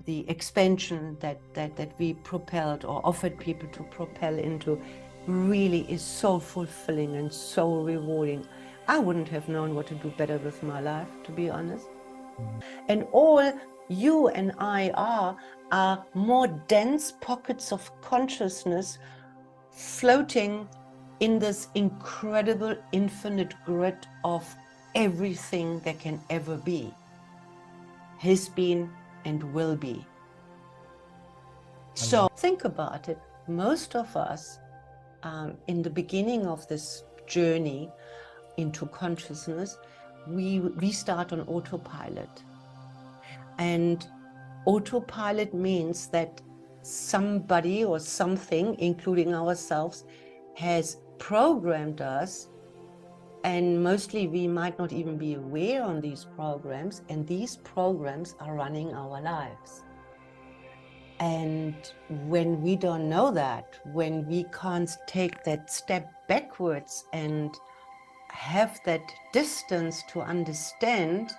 the expansion that we propelled or offered people to propel into really is so fulfilling and so rewarding. I wouldn't have known what to do better with my life, to be honest. And all you and I are more dense pockets of consciousness floating in this incredible infinite grid of everything that can ever be, has been and will be. So think about it. Most of us in the beginning of this journey into consciousness, we start on autopilot. And autopilot means that somebody or something, including ourselves, has programmed us, and mostly we might not even be aware on these programs, and these programs are running our lives. And when we don't know that, when we can't take that step backwards and have that distance to understand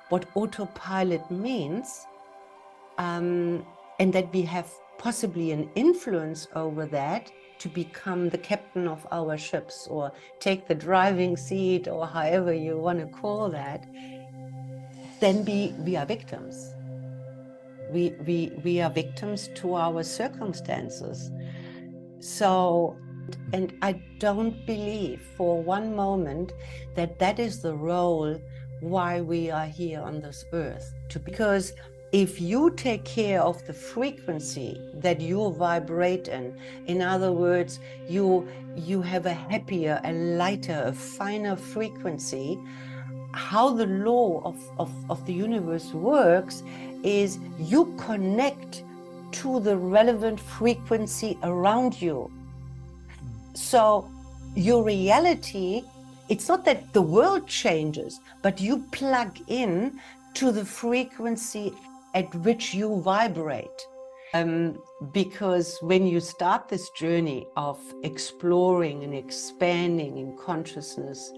what autopilot means, and that we have possibly an influence over that to become the captain of our ships or take the driving seat or however you want to call that, then we are victims. We are victims to our circumstances. So, and I don't believe for one moment that that is the role why we are here on this earth. Because if you take care of the frequency that you vibrate in other words, you have a happier, a lighter, a finer frequency, how the law of the universe works is you connect to the relevant frequency around you. So your reality, it's not that the world changes, but you plug in to the frequency at which you vibrate. Because when you start this journey of exploring and expanding in consciousness,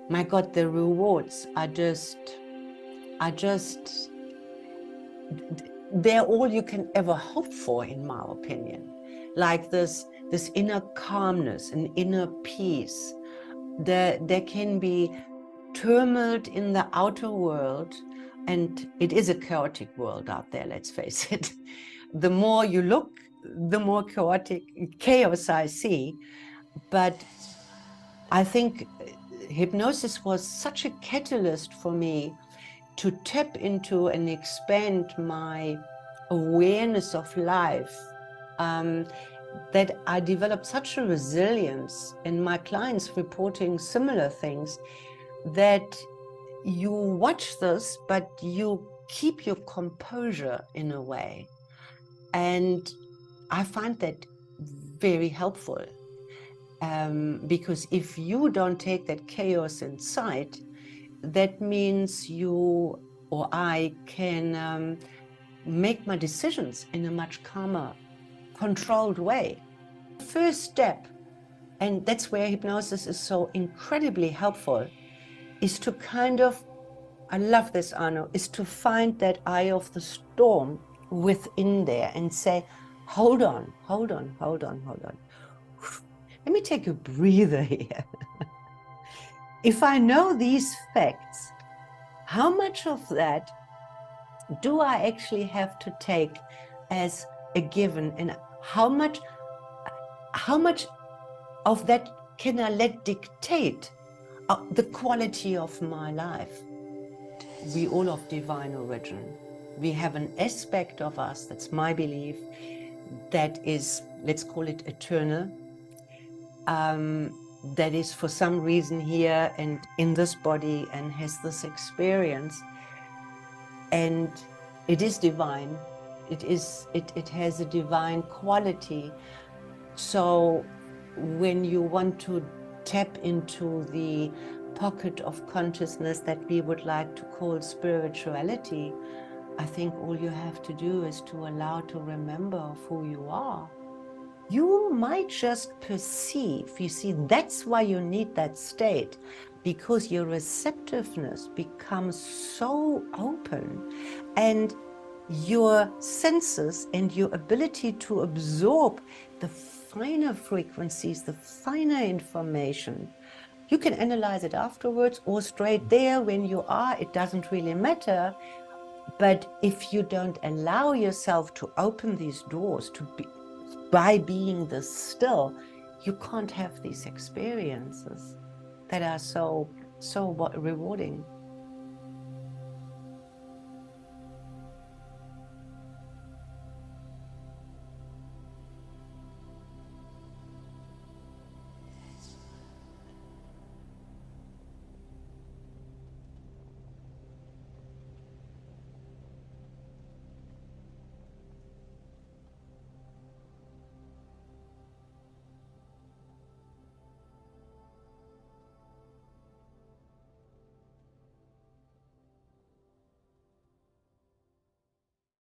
my God, the rewards are just, they're all you can ever hope for, in my opinion. Like this inner calmness and inner peace. There can be turmoil in the outer world, and it is a chaotic world out there, let's face it. The more you look, the more chaotic chaos I see. But I think hypnosis was such a catalyst for me to tap into and expand my awareness of life, that I developed such a resilience, and my clients reporting similar things, that you watch this, but you keep your composure in a way. And I find that very helpful, because if you don't take that chaos inside, that means you or I can make my decisions in a much calmer, controlled way. First step, and that's where hypnosis is so incredibly helpful, is to kind of, I love this, Arno, is to find that eye of the storm within there and say, hold on. Let me take a breather here. If I know these facts, how much of that do I actually have to take as a given, and how much of that can I let dictate the quality of my life? We all of divine origin. We have an aspect of us, that's my belief, that is, let's call it eternal, that is for some reason here and in this body and has this experience, and it is divine. It has a divine quality. So when you want to tap into the pocket of consciousness that we would like to call spirituality, I think all you have to do is to allow to remember of who you are. You might just perceive, you see, that's why you need that state, because your receptiveness becomes so open, and your senses and your ability to absorb the finer frequencies, the finer information. You can analyze it afterwards or straight there when you are, it doesn't really matter. But if you don't allow yourself to open these doors to be, by being this still, you can't have these experiences that are so rewarding.